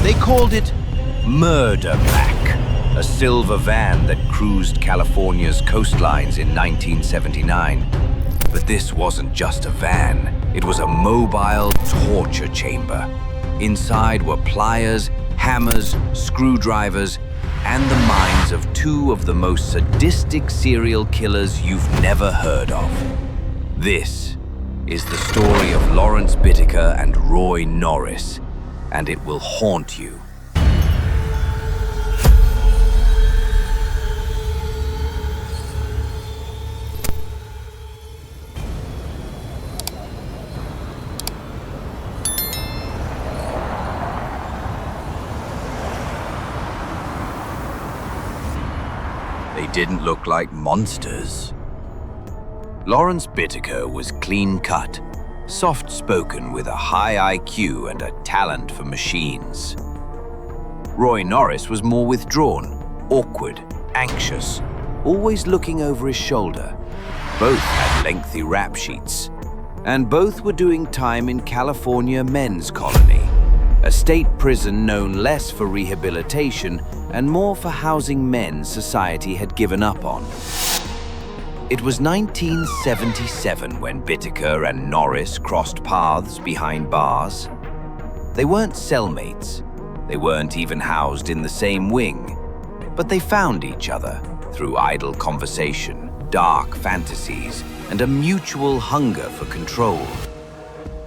They called it Murder Mack, a silver van that cruised California's coastlines in 1979. But this wasn't just a van, it was a mobile torture chamber. Inside were pliers, hammers, screwdrivers, and the minds of two of the most sadistic serial killers you've never heard of. This is the story of Lawrence Bittaker and Roy Norris, and it will haunt you. They didn't look like monsters. Lawrence Bittaker was clean-cut, soft-spoken with a high IQ and a talent for machines. Roy Norris was more withdrawn, awkward, anxious, always looking over his shoulder. Both had lengthy rap sheets, and both were doing time in California Men's Colony, a state prison known less for rehabilitation and more for housing men society had given up on. It was 1977 when Bittaker and Norris crossed paths behind bars. They weren't cellmates. They weren't even housed in the same wing. But they found each other through idle conversation, dark fantasies, and a mutual hunger for control.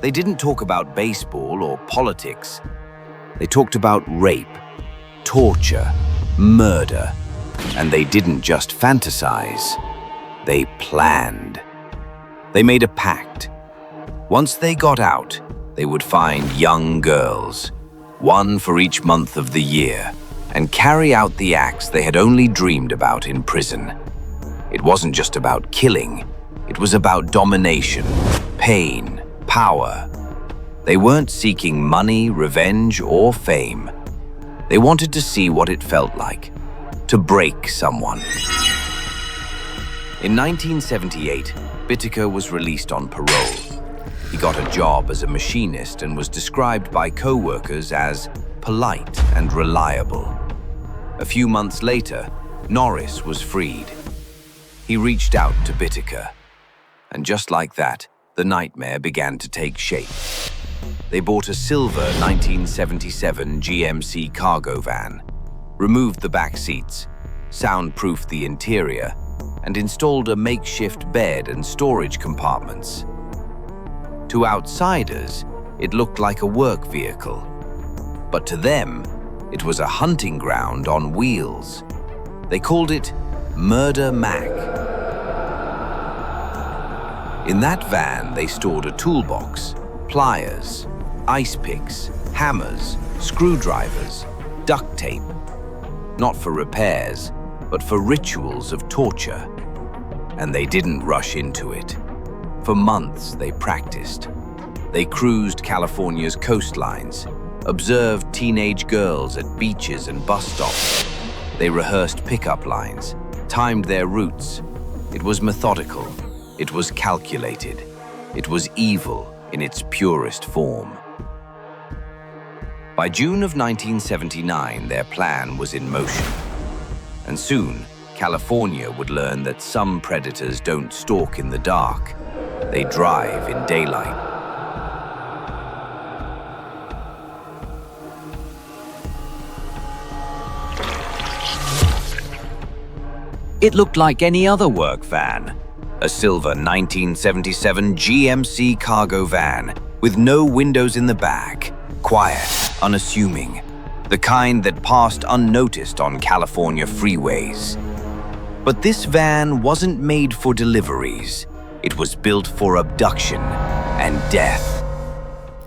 They didn't talk about baseball or politics. They talked about rape, torture, murder, and they didn't just fantasize. They planned. They made a pact. Once they got out, they would find young girls, one for each month of the year, and carry out the acts they had only dreamed about in prison. It wasn't just about killing. It was about domination, pain, power. They weren't seeking money, revenge, or fame. They wanted to see what it felt like to break someone. In 1978, Bittaker was released on parole. He got a job as a machinist and was described by co-workers as polite and reliable. A few months later, Norris was freed. He reached out to Bittaker, and just like that, the nightmare began to take shape. They bought a silver 1977 GMC cargo van, removed the back seats, soundproofed the interior, and installed a makeshift bed and storage compartments. To outsiders, it looked like a work vehicle, but to them, it was a hunting ground on wheels. They called it Murder Mack. In that van, they stored a toolbox, pliers, ice picks, hammers, screwdrivers, duct tape. Not for repairs, but for rituals of torture. And they didn't rush into it. For months, they practiced. They cruised California's coastlines, observed teenage girls at beaches and bus stops. They rehearsed pickup lines, timed their routes. It was methodical. It was calculated. It was evil in its purest form. By June of 1979, their plan was in motion. And soon, California would learn that some predators don't stalk in the dark. They drive in daylight. It looked like any other work van. A silver 1977 GMC cargo van with no windows in the back. Quiet, unassuming. The kind that passed unnoticed on California freeways. But this van wasn't made for deliveries. It was built for abduction and death.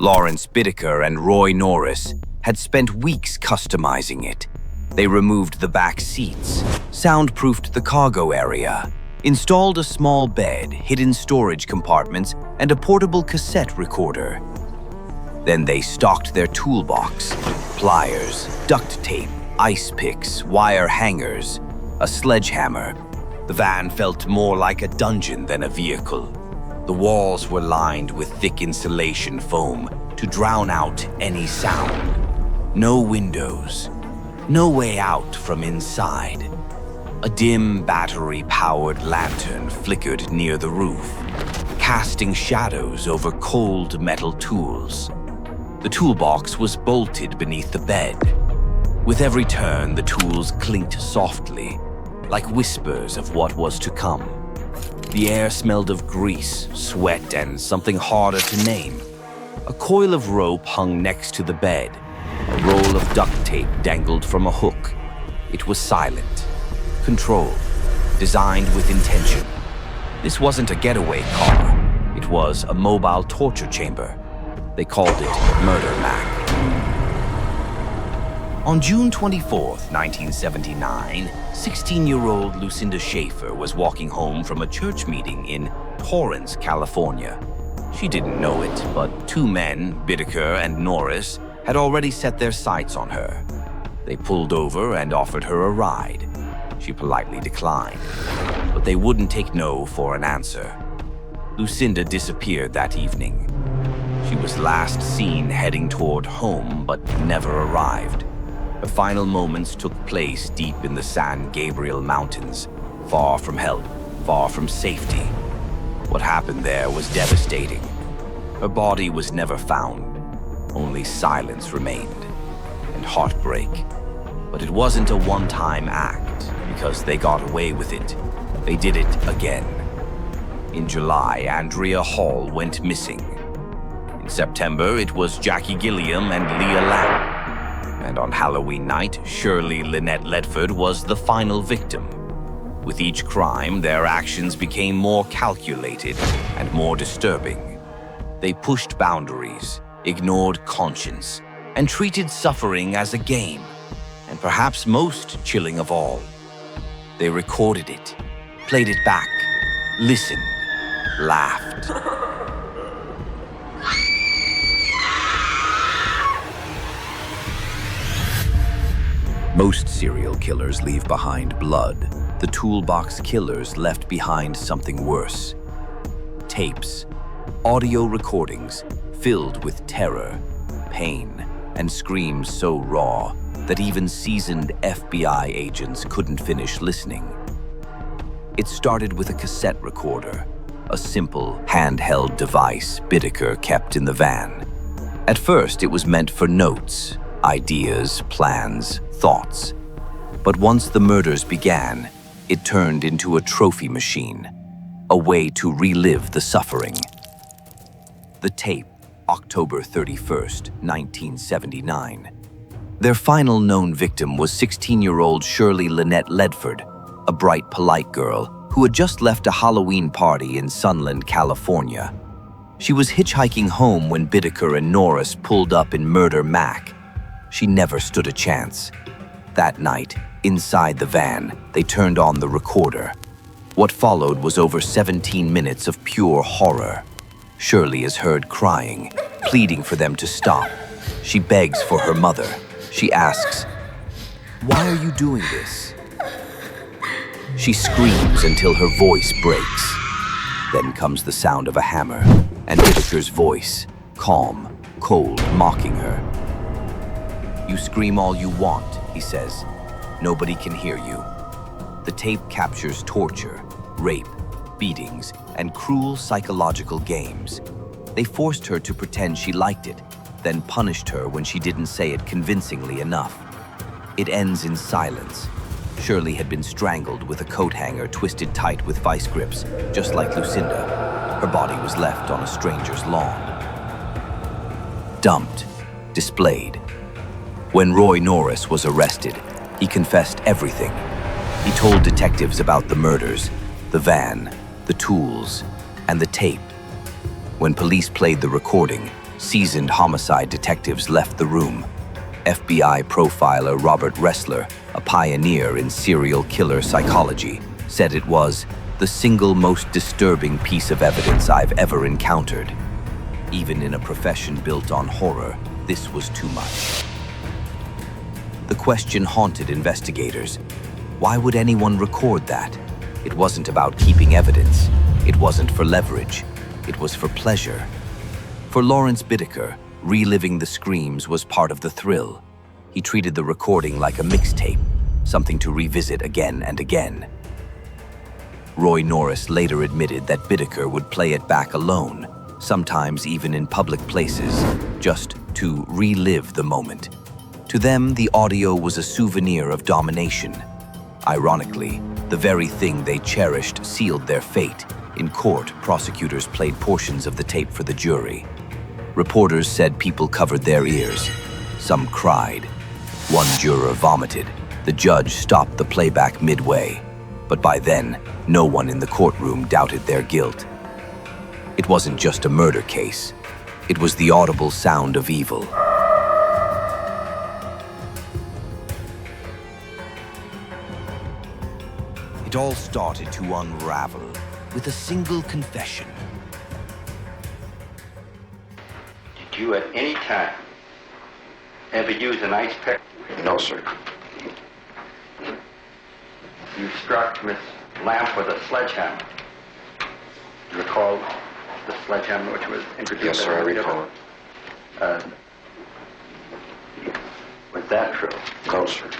Lawrence Bittaker and Roy Norris had spent weeks customizing it. They removed the back seats, soundproofed the cargo area, installed a small bed, hidden storage compartments, and a portable cassette recorder. Then they stocked their toolbox, pliers, duct tape, ice picks, wire hangers, a sledgehammer. The van felt more like a dungeon than a vehicle. The walls were lined with thick insulation foam to drown out any sound. No windows, no way out from inside. A dim battery-powered lantern flickered near the roof, casting shadows over cold metal tools. The toolbox was bolted beneath the bed. With every turn, the tools clinked softly, like whispers of what was to come. The air smelled of grease, sweat, and something harder to name. A coil of rope hung next to the bed. A roll of duct tape dangled from a hook. It was silent, controlled, designed with intention. This wasn't a getaway car. It was a mobile torture chamber. They called it Murder Mack. On June 24, 1979, 16-year-old Lucinda Schaefer was walking home from a church meeting in Torrance, California. She didn't know it, but two men, Bittaker and Norris, had already set their sights on her. They pulled over and offered her a ride. She politely declined, but they wouldn't take no for an answer. Lucinda disappeared that evening. She was last seen heading toward home, but never arrived. Her final moments took place deep in the San Gabriel Mountains, far from help, far from safety. What happened there was devastating. Her body was never found. Only silence remained, and heartbreak. But it wasn't a one-time act, because they got away with it. They did it again. In July, Andrea Hall went missing. In September, it was Jackie Gilliam and Leah Lamb. And on Halloween night, Shirley Lynette Ledford was the final victim. With each crime, their actions became more calculated and more disturbing. They pushed boundaries, ignored conscience, and treated suffering as a game. And perhaps most chilling of all, they recorded it, played it back, listened, laughed. Most serial killers leave behind blood. The Toolbox Killers left behind something worse. Tapes, audio recordings filled with terror, pain, and screams so raw that even seasoned FBI agents couldn't finish listening. It started with a cassette recorder, a simple handheld device Bittaker kept in the van. At first, it was meant for notes, ideas, plans, thoughts. But once the murders began, it turned into a trophy machine, a way to relive the suffering. The tape, October 31st, 1979. Their final known victim was 16-year-old Shirley Lynette Ledford, a bright, polite girl who had just left a Halloween party in Sunland, California. She was hitchhiking home when Bittaker and Norris pulled up in Murder Mack. She never stood a chance. That night, inside the van, they turned on the recorder. What followed was over 17 minutes of pure horror. Shirley is heard crying, pleading for them to stop. She begs for her mother. She asks, "Why are you doing this?" She screams until her voice breaks. Then comes the sound of a hammer, and Bittaker's voice, calm, cold, mocking her. "You scream all you want," he says. "Nobody can hear you." The tape captures torture, rape, beatings, and cruel psychological games. They forced her to pretend she liked it, then punished her when she didn't say it convincingly enough. It ends in silence. Shirley had been strangled with a coat hanger twisted tight with vice grips, just like Lucinda. Her body was left on a stranger's lawn. Dumped, displayed. When Roy Norris was arrested, he confessed everything. He told detectives about the murders, the van, the tools, and the tape. When police played the recording, seasoned homicide detectives left the room. FBI profiler Robert Ressler, a pioneer in serial killer psychology, said it was the single most disturbing piece of evidence I've ever encountered. Even in a profession built on horror, this was too much. The question haunted investigators. Why would anyone record that? It wasn't about keeping evidence. It wasn't for leverage. It was for pleasure. For Lawrence Bittaker, reliving the screams was part of the thrill. He treated the recording like a mixtape, something to revisit again and again. Roy Norris later admitted that Bittaker would play it back alone, sometimes even in public places, just to relive the moment. To them, the audio was a souvenir of domination. Ironically, the very thing they cherished sealed their fate. In court, prosecutors played portions of the tape for the jury. Reporters said people covered their ears. Some cried. One juror vomited. The judge stopped the playback midway. But by then, no one in the courtroom doubted their guilt. It wasn't just a murder case. It was the audible sound of evil. It all started to unravel with a single confession. Did you at any time ever use an ice pick? No, sir. You struck Miss Lamp with a sledgehammer. Do you recall the sledgehammer which was introduced? Yes, sir, I recall it. Was that true? No, sir.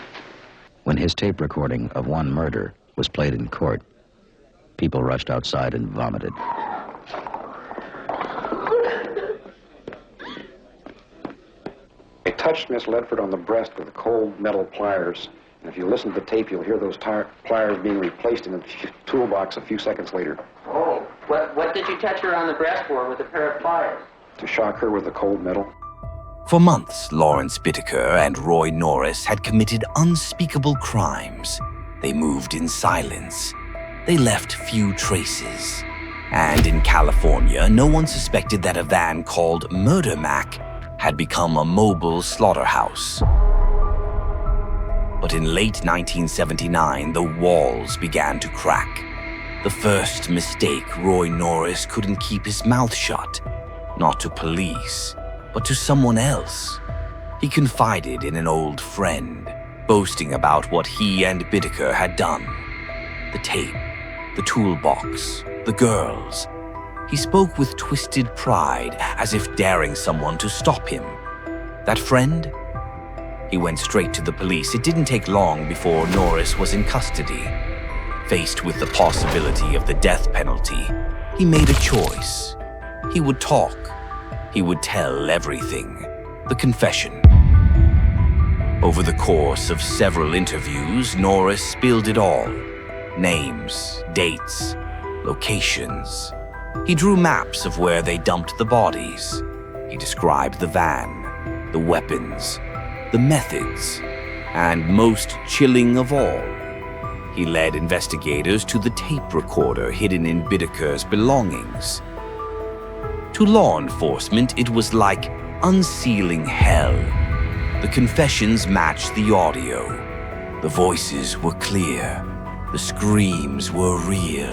When his tape recording of one murder was played in court, people rushed outside and vomited. I touched Miss Ledford on the breast with cold metal pliers, and if you listen to the tape, you'll hear those pliers being replaced in the toolbox a few seconds later. Oh, what did you touch her on the breast for with a pair of pliers? To shock her with the cold metal. For months, Lawrence Bittaker and Roy Norris had committed unspeakable crimes. They moved in silence. They left few traces. And in California, no one suspected that a van called Murder Mack had become a mobile slaughterhouse. But in late 1979, the walls began to crack. The first mistake, Roy Norris couldn't keep his mouth shut. Not to police, but to someone else. He confided in an old friend, boasting about what he and Bittaker had done. The tape, the toolbox, the girls. He spoke with twisted pride, as if daring someone to stop him. That friend? He went straight to the police. It didn't take long before Norris was in custody. Faced with the possibility of the death penalty, he made a choice. He would talk. He would tell everything. The confession. Over the course of several interviews, Norris spilled it all. Names, dates, locations. He drew maps of where they dumped the bodies. He described the van, the weapons, the methods, and most chilling of all, he led investigators to the tape recorder hidden in Bittaker's belongings. To law enforcement, it was like unsealing hell. The confessions matched the audio. The voices were clear. The screams were real.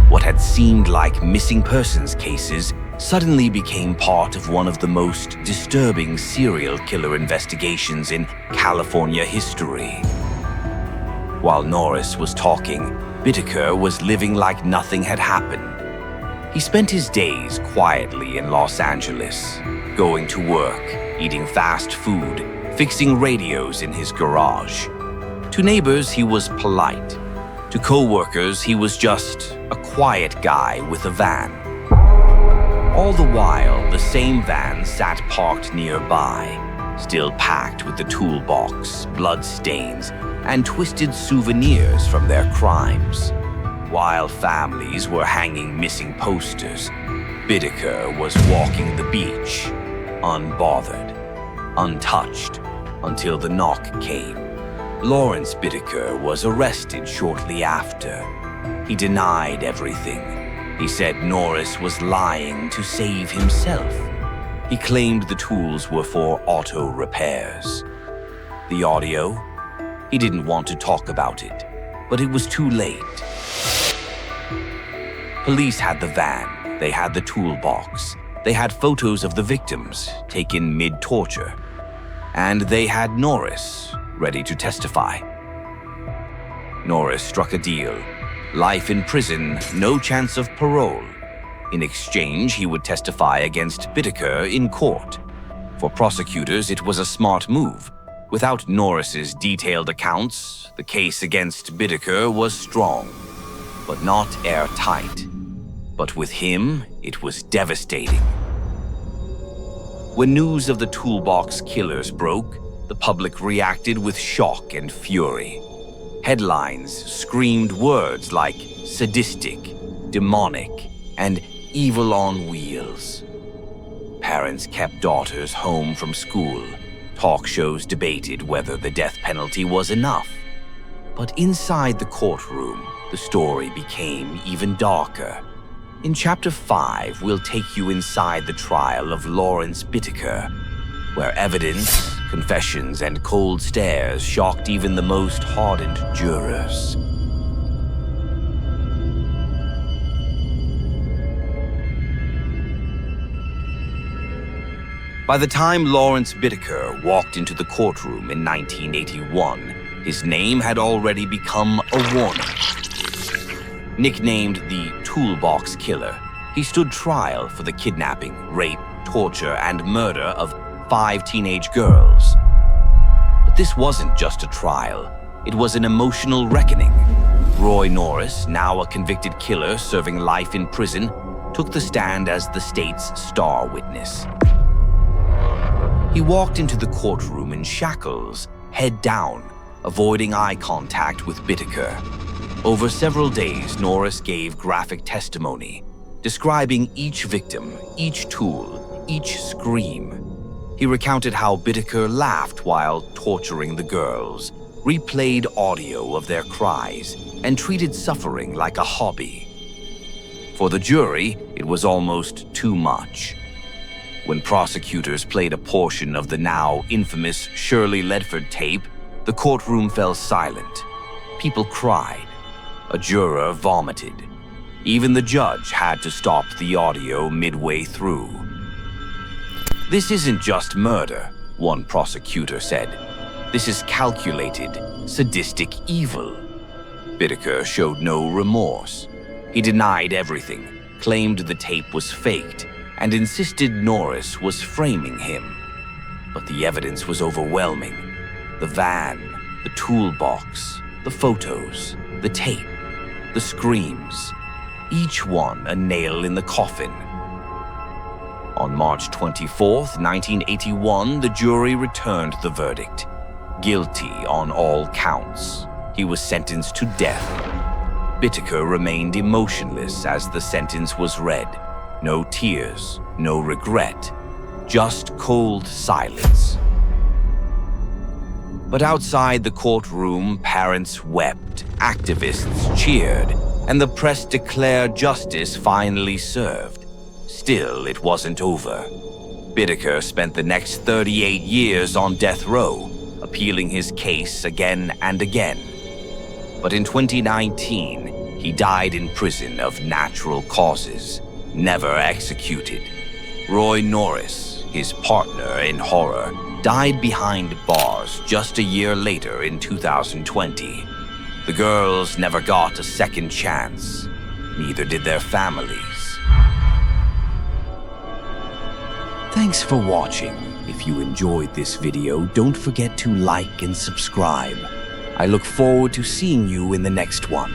What had seemed like missing persons cases suddenly became part of one of the most disturbing serial killer investigations in California history. While Norris was talking, Bittaker was living like nothing had happened. He spent his days quietly in Los Angeles, going to work, eating fast food, fixing radios in his garage. To neighbors, he was polite. To co-workers, he was just a quiet guy with a van. All the while, the same van sat parked nearby, still packed with the toolbox, bloodstains, and twisted souvenirs from their crimes. While families were hanging missing posters, Bittaker was walking the beach, unbothered, untouched, until the knock came. Lawrence Bittaker was arrested shortly after. He denied everything. He said Norris was lying to save himself. He claimed the tools were for auto repairs. The audio? He didn't want to talk about it, but it was too late. Police had the van, they had the toolbox, they had photos of the victims taken mid-torture, and they had Norris ready to testify. Norris struck a deal. Life in prison, no chance of parole. In exchange, he would testify against Bittaker in court. For prosecutors, it was a smart move. Without Norris's detailed accounts, the case against Bittaker was strong, but not airtight. But with him, it was devastating. When news of the Toolbox Killers broke, the public reacted with shock and fury. Headlines screamed words like sadistic, demonic, and evil on wheels. Parents kept daughters home from school. Talk shows debated whether the death penalty was enough. But inside the courtroom, the story became even darker. In Chapter 5, we'll take you inside the trial of Lawrence Bittaker, where evidence, confessions, and cold stares shocked even the most hardened jurors. By the time Lawrence Bittaker walked into the courtroom in 1981, his name had already become a warning. Nicknamed the Toolbox Killer, he stood trial for the kidnapping, rape, torture, and murder of 5 teenage girls. But this wasn't just a trial. It was an emotional reckoning. Roy Norris, now a convicted killer serving life in prison, took the stand as the state's star witness. He walked into the courtroom in shackles, head down, avoiding eye contact with Bittaker. Over several days, Norris gave graphic testimony, describing each victim, each tool, each scream. He recounted how Bittaker laughed while torturing the girls, replayed audio of their cries, and treated suffering like a hobby. For the jury, it was almost too much. When prosecutors played a portion of the now infamous Shirley Ledford tape, the courtroom fell silent. People cried. A juror vomited. Even the judge had to stop the audio midway through. "This isn't just murder," one prosecutor said. "This is calculated, sadistic evil." Bittaker showed no remorse. He denied everything, claimed the tape was faked, and insisted Norris was framing him. But the evidence was overwhelming. The van, the toolbox, the photos, the tape, the screams, each one a nail in the coffin. On March 24th, 1981, the jury returned the verdict. Guilty on all counts. He was sentenced to death. Bittaker remained emotionless as the sentence was read. No tears, no regret, just cold silence. But outside the courtroom, parents wept, activists cheered, and the press declared justice finally served. Still, it wasn't over. Bittaker spent the next 38 years on death row, appealing his case again and again. But in 2019, he died in prison of natural causes, never executed. Roy Norris, his partner in horror, died behind bars just a year later in 2020. The girls never got a second chance. Neither did their families. Thanks for watching. If you enjoyed this video, don't forget to like and subscribe. I look forward to seeing you in the next one.